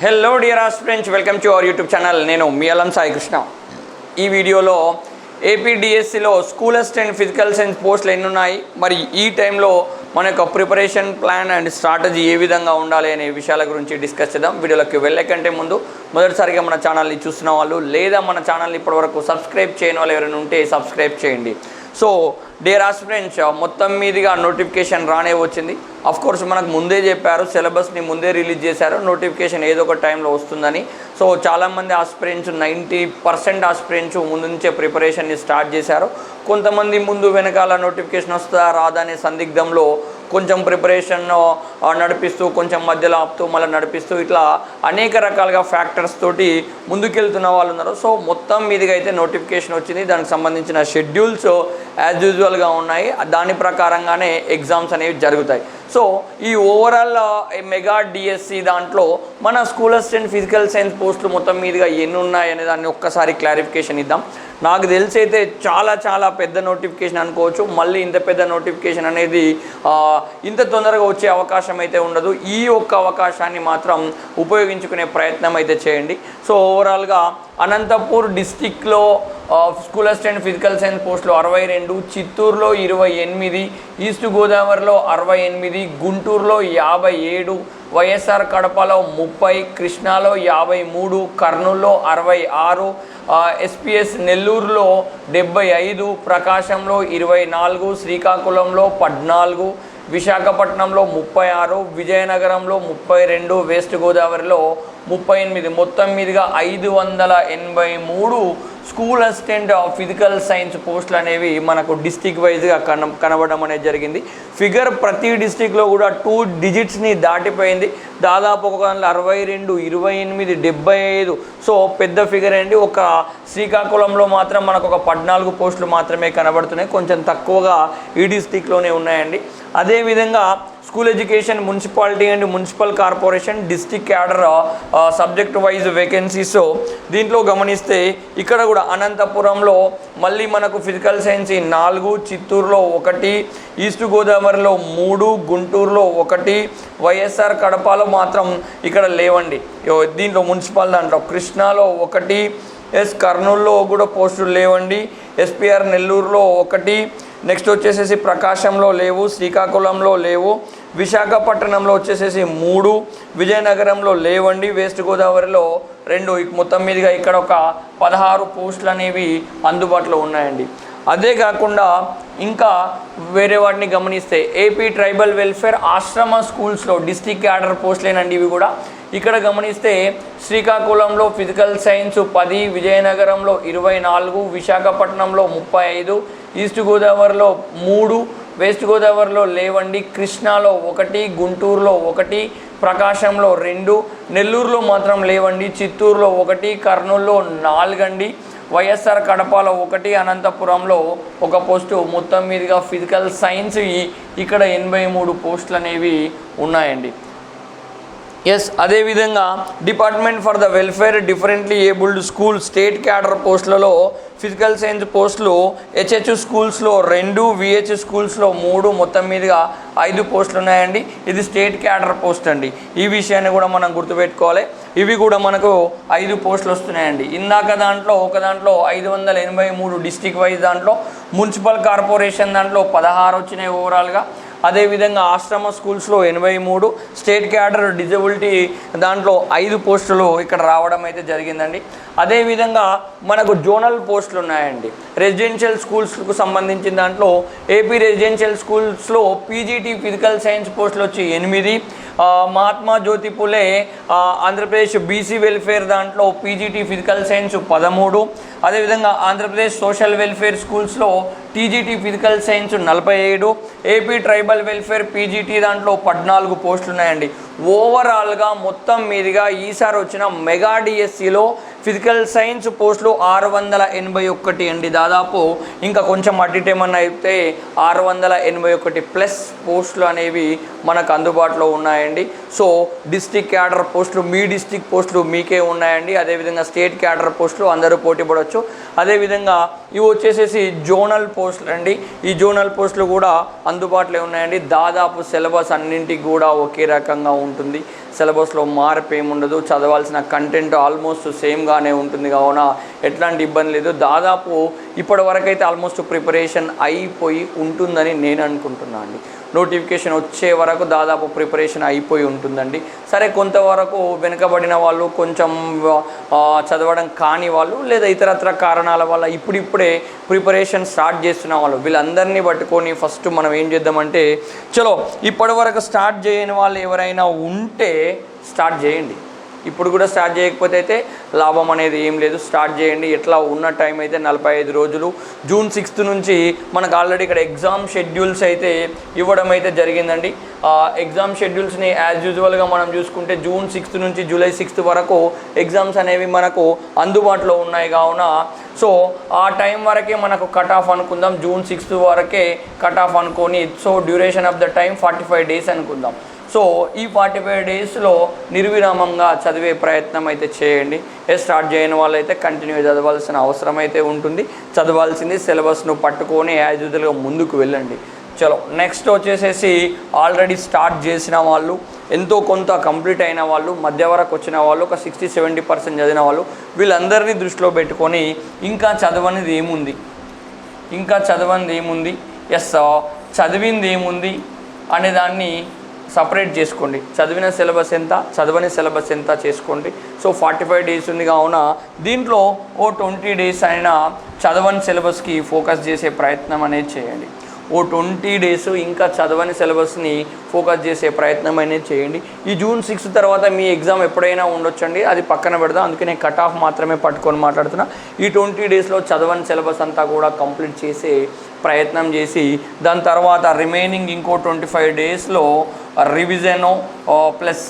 Hello dear aspirants, welcome to our YouTube channel. నేను మీ అలం సాయి కృష్ణ. ఈ వీడియోలో ఏపీడిఎస్సిలో స్కూల్ అసిస్టెంట్ ఫిజికల్ సైన్స్ పోస్టులు ఎన్ని ఉన్నాయి, మరి ఈ టైంలో మన యొక్క ప్రిపరేషన్ ప్లాన్ అండ్ స్ట్రాటజీ ఏ విధంగా ఉండాలి అనే విషయాల గురించి డిస్కస్ చేద్దాం. వీడియోలోకి వెళ్ళే కంటే ముందు మొదటిసారిగా మన ఛానల్ని చూస్తున్న వాళ్ళు లేదా మన ఛానల్ని ఇప్పటివరకు సబ్స్క్రైబ్ చేయని వాళ్ళు ఎవరైనా ఉంటే సబ్స్క్రైబ్ చేయండి. సో డియర్ ఆస్పిరెంట్స్, మొత్తం మీదుగా నోటిఫికేషన్ రానే వచ్చింది. కోర్స్ మనకు ముందే చెప్పారు, సిలబస్ని ముందే రిలీజ్ చేశారు, నోటిఫికేషన్ ఏదో ఒక టైంలో వస్తుందని. సో చాలామంది ఆస్పిరెంట్స్ 90% ఆస్పిరెంట్స్ ముందు నుంచే ప్రిపరేషన్ని స్టార్ట్ చేశారు. కొంతమంది ముందు వెనకాల నోటిఫికేషన్ వస్తుందా రాదా అనే సందిగ్ధంలో కొంచెం ప్రిపరేషన్ నడిపిస్తూ కొంచెం మధ్యలో ఆపుతూ మళ్ళీ నడిపిస్తూ ఇట్లా అనేక రకాలుగా ఫ్యాక్టర్స్ తోటి ముందుకెళ్తున్న వాళ్ళు ఉన్నారు. సో మొత్తం మీదుగా అయితే నోటిఫికేషన్ వచ్చింది. దానికి సంబంధించిన షెడ్యూల్స్ యాజ్ యూజువల్గా ఉన్నాయి. దాని ప్రకారంగానే ఎగ్జామ్స్ అనేవి జరుగుతాయి. సో ఈ ఓవరాల్ మెగా డిఎస్సి దాంట్లో మన స్కూల్ అసిస్టెంట్ ఫిజికల్ సైన్స్ పోస్టులు మొత్తం మీదుగా ఎన్ని ఉన్నాయి అనే దాన్ని ఒక్కసారి క్లారిఫికేషన్ ఇద్దాం. నాకు తెలిసి అయితే చాలా పెద్ద నోటిఫికేషన్ అనుకోవచ్చు. మళ్ళీ ఇంత పెద్ద నోటిఫికేషన్ అనేది ఇంత తొందరగా వచ్చే అవకాశం అయితే ఉండదు. ఈ ఒక్క అవకాశాన్ని మాత్రం ఉపయోగించుకునే ప్రయత్నం అయితే చేయండి. సో ఓవరాల్గా అనంతపూర్ డిస్టిక్లో స్కూల్ అసిస్టెంట్ ఫిజికల్ సైన్స్ పోస్టులు 62, చిత్తూరులో 28, ఈస్ట్ గోదావరిలో 68, గుంటూరులో 57, వైఎస్ఆర్ కడపలో 30, కృష్ణాలో 53, కర్నూలులో 66, ఎస్పీఎస్ నెల్లూరులో 75, ప్రకాశంలో 24, శ్రీకాకుళంలో 14, విశాఖపట్నంలో 36, విజయనగరంలో 32, వెస్ట్ గోదావరిలో 38, మొత్తం మీదుగా 583 స్కూల్ అసిస్టెంట్ ఫిజికల్ సైన్స్ పోస్టులు అనేవి మనకు డిస్టిక్ వైజ్గా కనబడడం అనేది జరిగింది. ఫిగర్ ప్రతి డిస్టిక్లో కూడా 2 డిజిట్స్ని దాటిపోయింది. దాదాపు ఒక 62, 28, 75. సో పెద్ద ఫిగర్ అండి. ఒక శ్రీకాకుళంలో మాత్రం మనకు ఒక 14 పోస్టులు మాత్రమే కనబడుతున్నాయి. కొంచెం తక్కువగా ఈ డిస్టిక్లోనే ఉన్నాయండి. అదేవిధంగా school education, municipality and municipal corporation district cadre subject wise vacancies దీంట్లో గమనిస్తే ఇక్కడ కూడా అనంతపురంలో మళ్ళీ మనకు ఫిజికల్ సైన్స్ 4, చిత్తూరులో 1, ఈస్ట్ గోదావరిలో 3, గుంటూరులో 1, వైఎస్ఆర్ కడపలో మాత్రం ఇక్కడ లేవండి. దీంట్లో మున్సిపల్ దాంట్లో కృష్ణాలో 1, కర్నూలులో కూడా పోస్టులు లేవండి, ఎస్పీఆర్ నెల్లూరులో 1, నెక్స్ట్ వచ్చేసేసి ప్రకాశంలో లేవు, శ్రీకాకుళంలో లేవు, విశాఖపట్నంలో వచ్చేసేసి 3, విజయనగరంలో లేవండి, వెస్ట్ గోదావరిలో 2. మొత్తం మీదుగా ఇక్కడ ఒక 16 పోస్టులు అనేవి అందుబాటులో ఉన్నాయండి. అదే కాకుండా ఇంకా వేరే వాటిని గమనిస్తే ఏపీ ట్రైబల్ వెల్ఫేర్ ఆశ్రమ స్కూల్స్లో డిస్టిక్ క్యాడర్ పోస్టులేనండి ఇవి కూడా. ఇక్కడ గమనిస్తే శ్రీకాకుళంలో ఫిజికల్ సైన్స్ 10, విజయనగరంలో 24, విశాఖపట్నంలో 35, ఈస్ట్ గోదావరిలో 3, వెస్ట్ గోదావరిలో లేవండి, కృష్ణాలో 1, గుంటూరులో 1, ప్రకాశంలో 2, నెల్లూరులో మాత్రం లేవండి, చిత్తూరులో 1, కర్నూలులో 4 అండి, వైఎస్ఆర్ కడపలో 1, అనంతపురంలో 1 పోస్టు. మొత్తం మీదుగా ఫిజికల్ సైన్స్ ఇక్కడ 83 పోస్టులు అనేవి ఉన్నాయండి. అదేవిధంగా department for the welfare differently abled school state cadre పోస్టులలో ఫిజికల్ సైన్స్ పోస్టులు హెచ్హెచ్ స్కూల్స్లో 2, విహెచ్ స్కూల్స్లో 3, మొత్తం మీదుగా 5 పోస్టులు ఉన్నాయండి. ఇది స్టేట్ క్యాడర్ పోస్ట్ అండి. ఈ విషయాన్ని కూడా మనం గుర్తుపెట్టుకోవాలి. ఇవి కూడా మనకు 5 పోస్టులు వస్తున్నాయండి. ఇందాక దాంట్లో 583 డిస్టిక్ వైజ్ దాంట్లో, మున్సిపల్ కార్పొరేషన్ దాంట్లో 16 వచ్చినాయి ఓవరాల్గా. అదేవిధంగా ఆశ్రమ స్కూల్స్లో 83, స్టేట్ క్యాడర్ డిజబిలిటీ దాంట్లో 5 పోస్టులు ఇక్కడ రావడం అయితే జరిగిందండి. అదేవిధంగా మనకు జోనల్ పోస్టులు ఉన్నాయండి. రెసిడెన్షియల్ స్కూల్స్కు సంబంధించిన దాంట్లో ఏపీ రెసిడెన్షియల్ స్కూల్స్లో పీజీటీ ఫిజికల్ సైన్స్ పోస్టులు వచ్చి 8, మహాత్మా జ్యోతి పులే ఆంధ్రప్రదేశ్ బీసీ వెల్ఫేర్ దాంట్లో పీజీటీ ఫిజికల్ సైన్స్ 13, అదేవిధంగా ఆంధ్రప్రదేశ్ సోషల్ వెల్ఫేర్ స్కూల్స్లో TGT physical science 47, AP tribal welfare PGT దాంట్లో 14 పోస్టులు ఉన్నాయండి. ఓవరాల్గా మొత్తం మీదుగా ఈసారి వచ్చిన మెగా డిఎస్సిలో ఫిజికల్ సైన్స్ పోస్టులు 681 అండి. దాదాపు ఇంకా కొంచెం అడ్డిటేమన్నా అయితే 681 ప్లస్ పోస్టులు అనేవి మనకు అందుబాటులో ఉన్నాయండి. సో డిస్టిక్ క్యాడర్ పోస్టులు, మీ డిస్టిక్ పోస్టులు మీకే ఉన్నాయండి. అదేవిధంగా స్టేట్ క్యాడర్ పోస్టులు అందరూ పోటీ పడవచ్చు. అదేవిధంగా ఇవి వచ్చేసేసి జోనల్ పోస్టులు అండి. ఈ జోనల్ పోస్టులు కూడా అందుబాటులో ఉన్నాయండి. దాదాపు సిలబస్ అన్నింటికి కూడా ఒకే రకంగా ఉంటుంది. సిలబస్లో మార్పు ఏముండదు, చదవాల్సిన కంటెంట్ ఆల్మోస్ట్ సేమ్గానే ఉంటుంది. కావున ఎట్లాంటి ఇబ్బంది లేదు. దాదాపు ఇప్పటి వరకు అయితే ఆల్మోస్ట్ ప్రిపరేషన్ అయిపోయి ఉంటుందని నేను అనుకుంటున్నాను అండి. నోటిఫికేషన్ వచ్చే వరకు దాదాపు ప్రిపరేషన్ అయిపోయి ఉంటుందండి. సరే, కొంతవరకు వెనుకబడిన వాళ్ళు, కొంచెం చదవడం కాని వాళ్ళు, లేదా ఇతరత్ర కారణాల వల్ల ఇప్పుడిప్పుడే ప్రిపరేషన్ స్టార్ట్ చేస్తున్న వాళ్ళు, వీళ్ళందరినీ పట్టుకొని ఫస్ట్ మనం ఏం చేద్దామంటే, చలో ఇప్పటి వరకు స్టార్ట్ చేయని వాళ్ళు ఎవరైనా ఉంటే స్టార్ట్ చేయండి. ఇప్పుడు కూడా స్టార్ట్ చేయకపోతే అయితే లాభం అనేది ఏం లేదు. స్టార్ట్ చేయండి. ఎట్లా ఉన్న టైం అయితే 45 రోజులు. జూన్ 6th నుంచి మనకు ఆల్రెడీ ఇక్కడ ఎగ్జామ్ షెడ్యూల్స్ అయితే ఇవ్వడం అయితే జరిగిందండి. ఎగ్జామ్ షెడ్యూల్స్ని యాజ్ యూజువల్గా మనం చూసుకుంటే జూన్ 6th నుంచి జూలై 6th వరకు ఎగ్జామ్స్ అనేవి మనకు అందుబాటులో ఉన్నాయి. కావున సో ఆ టైం వరకే మనకు కట్ ఆఫ్ అనుకుందాం. జూన్ 6th వరకే కట్ ఆఫ్ అనుకొని, so duration of the time 45 days అనుకుందాం. సో ఈ 45 daysలో నిర్విరామంగా చదివే ప్రయత్నం అయితే చేయండి. స్టార్ట్ చేయని వాళ్ళైతే కంటిన్యూ చదవాల్సిన అవసరం అయితే ఉంటుంది. చదవాల్సింది సిలబస్ను పట్టుకొని యాజ్ యూజువల్గా ముందుకు వెళ్ళండి. చలో నెక్స్ట్ వచ్చేసేసి ఆల్రెడీ స్టార్ట్ చేసిన వాళ్ళు, ఎంతో కొంత కంప్లీట్ అయిన వాళ్ళు, మధ్య వరకు వచ్చిన వాళ్ళు, ఒక 60-70% చదివిన వాళ్ళు, వీళ్ళందరినీ దృష్టిలో పెట్టుకొని ఇంకా చదవనిది ఏముంది, చదివింది ఏముంది అనే దాన్ని సపరేట్ చేసుకోండి. చదివిన సిలబస్ ఎంత, చదవని సిలబస్ ఎంత చేసుకోండి. సో 45 days ఉంది. కావున దీంట్లో 20 days అయినా చదవని సిలబస్కి ఫోకస్ చేసే ప్రయత్నం అనేది చేయండి. 20 days ఇంకా చదవని సిలబస్ని ఫోకస్ చేసే ప్రయత్నం అనేది చేయండి. ఈ జూన్ 6 తర్వాత మీ ఎగ్జామ్ ఎప్పుడైనా ఉండొచ్చండి, అది పక్కన పెడదాం. అందుకే నేను కట్ ఆఫ్ మాత్రమే పట్టుకొని మాట్లాడుతున్నా. ఈ 20 daysలో చదవని సిలబస్ అంతా కూడా కంప్లీట్ చేసే ప్రయత్నం చేసి, దాని తర్వాత రిమైనింగ్ ఇంకో 25 daysలో రివిజను ప్లస్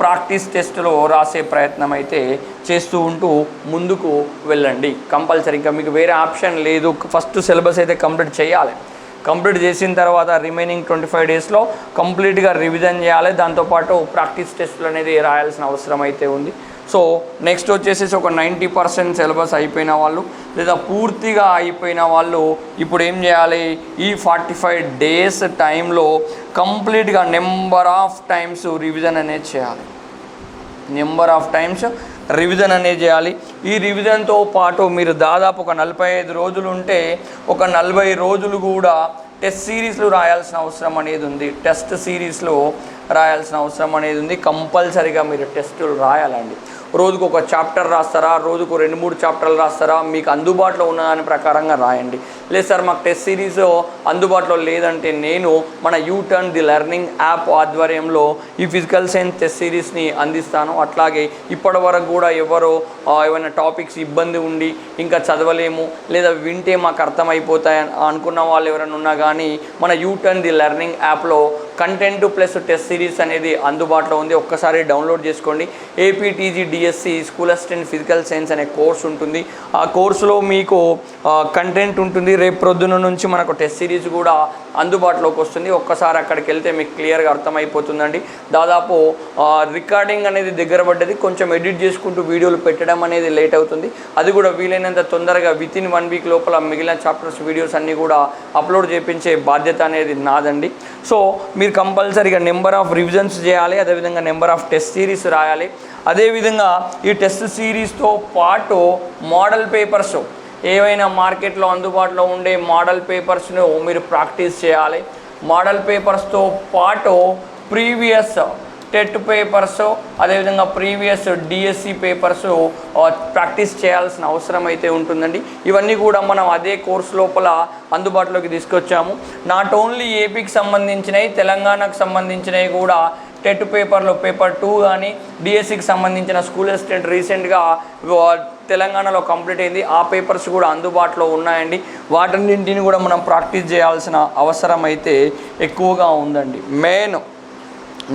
ప్రాక్టీస్ టెస్టులో రాసే ప్రయత్నం అయితే చేస్తూ ఉంటూ ముందుకు వెళ్ళండి. కంపల్సరీ ఇంకా మీకు వేరే ఆప్షన్ లేదు. ఫస్ట్ సిలబస్ అయితే కంప్లీట్ చేయాలి. కంప్లీట్ చేసిన తర్వాత రిమైనింగ్ 25 daysలో కంప్లీట్గా రివిజన్ చేయాలి. దాంతోపాటు ప్రాక్టీస్ టెస్టులు అనేది రాయాల్సిన అవసరం అయితే ఉంది. సో నెక్స్ట్ వచ్చేసి ఒక 90% సిలబస్ అయిపోయిన వాళ్ళు, లేదా పూర్తిగా అయిపోయిన వాళ్ళు ఇప్పుడు ఏం చేయాలి, ఈ 45 days టైంలో కంప్లీట్గా నెంబర్ ఆఫ్ టైమ్స్ రివిజన్ అనేది చేయాలి. ఈ రివిజన్తో పాటు మీరు దాదాపు ఒక 45 రోజులు ఉంటే ఒక 40 రోజులు కూడా టెస్ట్ సిరీస్లు రాయాల్సిన అవసరం అనేది ఉంది. కంపల్సరీగా మీరు టెస్టులు రాయాలండి. రోజుకు ఒక చాప్టర్ రాస్తారా, రోజుకు 2-3 చాప్టర్లు రాస్తారా, మీకు అందుబాటులో ఉన్న దాని ప్రకారంగా రాయండి. లేదు సార్ మాకు టెస్ట్ సిరీస్ అందుబాటులో లేదంటే నేను మన యూటర్న్ ది లెర్నింగ్ యాప్ ఆధ్వర్యంలో ఈ ఫిజికల్ సైన్స్ టెస్ట్ సిరీస్ని అందిస్తాను. అట్లాగే ఇప్పటి వరకు కూడా ఎవరో ఏమైనా టాపిక్స్ ఇబ్బంది ఉండి ఇంకా చదవలేము, లేదా వింటే మాకు అర్థమైపోతాయి అనుకున్న వాళ్ళు ఎవరైనా ఉన్నా కానీ మన యూటర్న్ ది లెర్నింగ్ యాప్లో కంటెంట్ ప్లస్ టెస్ట్ సిరీస్ అనేది అందుబాటులో ఉంది. ఒక్కసారి డౌన్లోడ్ చేసుకోండి. ఏపీటీజీ DSC school assistant physical science అనే కోర్స్ ఉంటుంది. ఆ కోర్సులో మీకు కంటెంట్ ఉంటుంది. రేపు ప్రొద్దున నుంచి మనకు టెస్ట్ సిరీస్ కూడా అందుబాటులోకి వస్తుంది. ఒక్కసారి అక్కడికి వెళ్తే మీకు క్లియర్గా అర్థమైపోతుందండి. దాదాపు రికార్డింగ్ అనేది దగ్గర పడ్డది, కొంచెం ఎడిట్ చేసుకుంటూ వీడియోలు పెట్టడం అనేది లేట్ అవుతుంది. అది కూడా వీలైనంత తొందరగా వితిన్ 1 week లోపల మిగిలిన చాప్టర్స్ వీడియోస్ అన్నీ కూడా అప్లోడ్ చేయించే బాధ్యత అనేది నాదండి. సో మీరు కంపల్సరీగా నెంబర్ ఆఫ్ రివిజన్స్ చేయాలి, అదేవిధంగా నెంబర్ ఆఫ్ టెస్ట్ సిరీస్ రాయాలి. అదేవిధంగా ఈ టెస్ట్ సిరీస్తో పాటు మోడల్ పేపర్స్ ఏవైనా మార్కెట్లో అందుబాటులో ఉండే మోడల్ పేపర్స్ను మీరు ప్రాక్టీస్ చేయాలి. మోడల్ పేపర్స్తో పాటు ప్రీవియస్ టెట్ పేపర్స్, అదేవిధంగా ప్రీవియస్ డిఎస్సి పేపర్స్ ప్రాక్టీస్ చేయాల్సిన అవసరం అయితే ఉంటుందండి. ఇవన్నీ కూడా మనం అదే కోర్సు లోపల అందుబాటులోకి తీసుకొచ్చాము. నాట్ ఓన్లీ ఏపీకి సంబంధించినవి, తెలంగాణకు సంబంధించినవి కూడా టెట్ పేపర్లో పేపర్ 2 కానీ డిఎస్సికి సంబంధించిన స్కూల్ అసిస్టెంట్ రీసెంట్గా తెలంగాణలో కంప్లీట్ అయింది. ఆ పేపర్స్ కూడా అందుబాటులో ఉన్నాయండి. వాటన్నింటిని కూడా మనం ప్రాక్టీస్ చేయాల్సిన అవసరం అయితే ఎక్కువగా ఉందండి. Main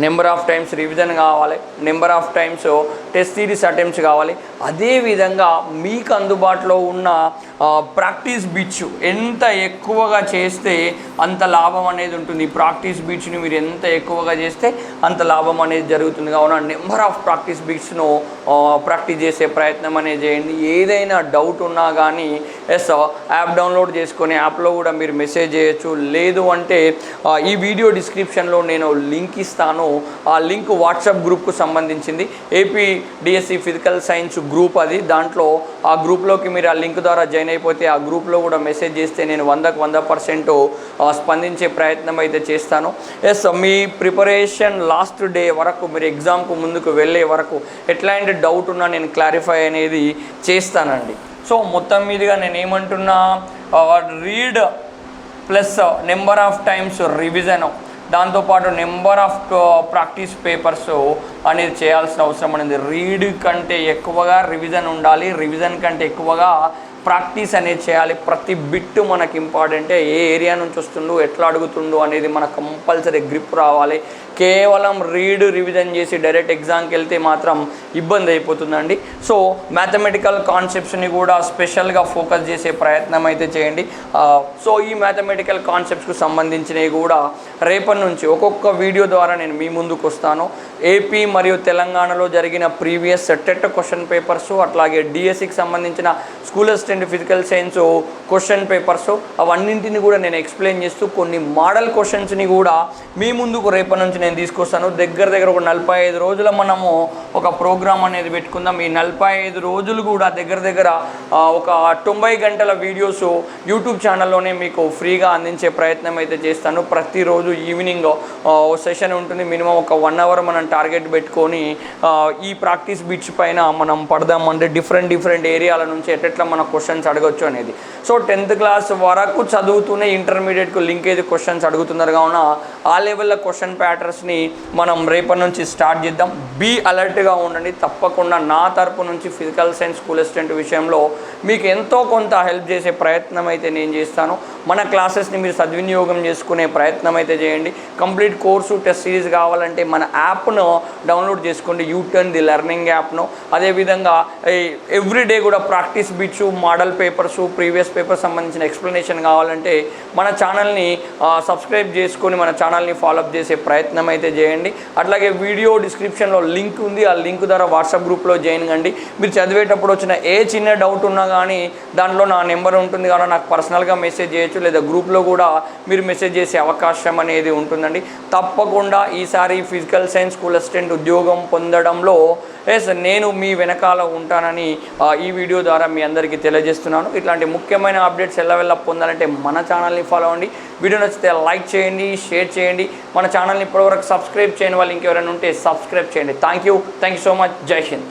number of times revision కావాలి, number of times test series attempts కావాలి. అదేవిధంగా మీకు అందుబాటులో ఉన్న ప్రాక్టీస్ బిట్స్ ఎంత ఎక్కువగా చేస్తే అంత లాభం అనేది ఉంటుంది. ప్రాక్టీస్ బిట్స్ని మీరు ఎంత ఎక్కువగా చేస్తే అంత లాభం అనేది జరుగుతుంది. కావున నెంబర్ ఆఫ్ ప్రాక్టీస్ బిట్స్ను ప్రాక్టీస్ చేసే ప్రయత్నం అనేది చేయండి. ఏదైనా డౌట్ ఉన్నా కానీ యాప్ డౌన్లోడ్ చేసుకొని యాప్లో కూడా మీరు మెసేజ్ చేయొచ్చు. లేదు అంటే ఈ వీడియో డిస్క్రిప్షన్లో నేను లింక్ ఇస్తాను. ఆ లింక్ వాట్సాప్ గ్రూప్కు సంబంధించింది. ఏపీడిఎస్సి ఫిజికల్ సైన్స్ గ్రూప్ అది. దాంట్లో ఆ గ్రూప్లోకి మీరు ఆ లింక్ ద్వారా జాయిన్ అయిపోతే ఆ గ్రూప్లో కూడా మెసేజ్ చేస్తే నేను 100% స్పందించే ప్రయత్నం అయితే చేస్తాను. మీ ప్రిపరేషన్ లాస్ట్ డే వరకు, మీరు ఎగ్జామ్కు ముందుకు వెళ్ళే వరకు ఎట్లాంటి డౌట్ ఉన్నా నేను క్లారిఫై అనేది చేస్తానండి. సో మొత్తం మీదుగా నేను ఏమంటున్నా, read plus number of times revision, దాంతోపాటు నెంబర్ ఆఫ్ ప్రాక్టీస్ పేపర్స్ అనేది చేయాల్సిన అవసరం అనేది. రీడ్ కంటే ఎక్కువగా రివిజన్ ఉండాలి, రివిజన్ కంటే ఎక్కువగా ప్రాక్టీస్ అనేది చేయాలి. ప్రతి బిట్ మనకు ఇంపార్టెంటే. ఏ ఏరియా నుంచి వస్తుందో, ఎట్లా అడుగుతుందో అనేది మనకు కంపల్సరీ గ్రిప్ రావాలి. కేవలం రివిజన్ చేసి డైరెక్ట్ ఎగ్జామ్కి వెళ్తే మాత్రం ఇబ్బంది అయిపోతుందండి. సో మ్యాథమెటికల్ కాన్సెప్ట్స్ని కూడా స్పెషల్గా ఫోకస్ చేసే ప్రయత్నం అయితే చేయండి. సో ఈ మ్యాథమెటికల్ కాన్సెప్ట్స్కు సంబంధించినవి కూడా రేపటి నుంచి ఒక్కొక్క వీడియో ద్వారా నేను మీ ముందుకు వస్తాను. ఏపీ మరియు తెలంగాణలో జరిగిన ప్రీవియస్ టెట్ క్వశ్చన్ పేపర్స్, అట్లాగే డిఎస్సికి సంబంధించిన school assistant physical science question papers, అవన్నింటిని కూడా నేను ఎక్స్ప్లెయిన్ చేస్తూ కొన్ని మోడల్ క్వశ్చన్స్ని కూడా మీ ముందుకు రేపటి నుంచి నేను తీసుకొస్తాను. దగ్గర ఒక 45 రోజుల మనము ఒక ప్రోగ్రామ్ అనేది పెట్టుకుందాం. ఈ 45 రోజులు కూడా దగ్గర ఒక 90 గంటల వీడియోస్ యూట్యూబ్ ఛానల్లోనే మీకు ఫ్రీగా అందించే ప్రయత్నం అయితే చేస్తాను. ప్రతిరోజు ఈవినింగ్ సెషన్ ఉంటుంది. మినిమం ఒక 1 అవర్ మనం టార్గెట్ పెట్టుకొని ఈ ప్రాక్టీస్ బిట్స్ పైన మనం పడదామంటే డిఫరెంట్ ఏరియాల నుంచి ఎట్లా మన క్వశ్చన్స్ అడగొచ్చు అనేది. సో 10th క్లాస్ వరకు చదువుతూనే ఇంటర్మీడియట్కు లింక్ అయితే క్వశ్చన్స్ అడుగుతున్నారు. కావున ఆ లెవెల్లో క్వశ్చన్ ప్యాటర్న్స్ని మనం రేపటి నుంచి స్టార్ట్ చేద్దాం. బీ అలర్ట్గా ఉండండి. తప్పకుండా నా తరపు నుంచి ఫిజికల్ సైన్స్ స్కూల్ అసిస్టెంట్ విషయంలో మీకు ఎంతో కొంత హెల్ప్ చేసే ప్రయత్నం అయితే నేను చేస్తాను. మన క్లాసెస్ని మీరు సద్వినియోగం చేసుకునే ప్రయత్నం అయితే చేయండి. కంప్లీట్ కోర్సు టెస్ట్ సిరీస్ కావాలంటే మన యాప్ను డౌన్లోడ్ చేసుకోండి, యూటర్న్ ది లెర్నింగ్ యాప్ను. అదేవిధంగా ఎవ్రీడే కూడా practice bits, model papers, previous papers సంబంధించిన ఎక్స్ప్లెనేషన్ కావాలంటే మన ఛానల్ని సబ్స్క్రైబ్ చేసుకొని మన ఛానల్ని ఫాలోఅప్ చేసే ప్రయత్నం అయితే చేయండి. అట్లాగే వీడియో డిస్క్రిప్షన్లో లింక్ ఉంది. ఆ లింక్ ద్వారా వాట్సాప్ గ్రూప్లో జాయిన్ కండి. మీరు చదివేటప్పుడు వచ్చిన ఏ చిన్న డౌట్ ఉన్నా కానీ దాంట్లో నా నెంబర్ ఉంటుంది. కానీ నాకు పర్సనల్గా మెసేజ్ చేయొచ్చు, లేదా గ్రూప్లో కూడా మీరు మెసేజ్ చేసే అవకాశం అనేది ఉంటుందండి. తప్పకుండా ఈసారి ఫిజికల్ సైన్స్ స్కూల్ అసిస్టెంట్ ఉద్యోగం పొందడంలో నేను మీ వెనకాల ఉంటానని ఈ వీడియో ద్వారా మీ అందరికీ తెలియజేస్తున్నాను. ఇట్లాంటి ముఖ్యమైన అప్డేట్స్ ఎల్లవెల్లా పొందాలంటే మన ఛానల్ని ఫాలో అవ్వండి. వీడియో నచ్చితే లైక్ చేయండి, షేర్ చేయండి. మన ఛానల్ని ఇప్పటివరకు సబ్స్క్రైబ్ చేయని వాళ్ళు ఇంకెవరైనా ఉంటే సబ్స్క్రైబ్ చేయండి. Thank you so much. జై హింద్.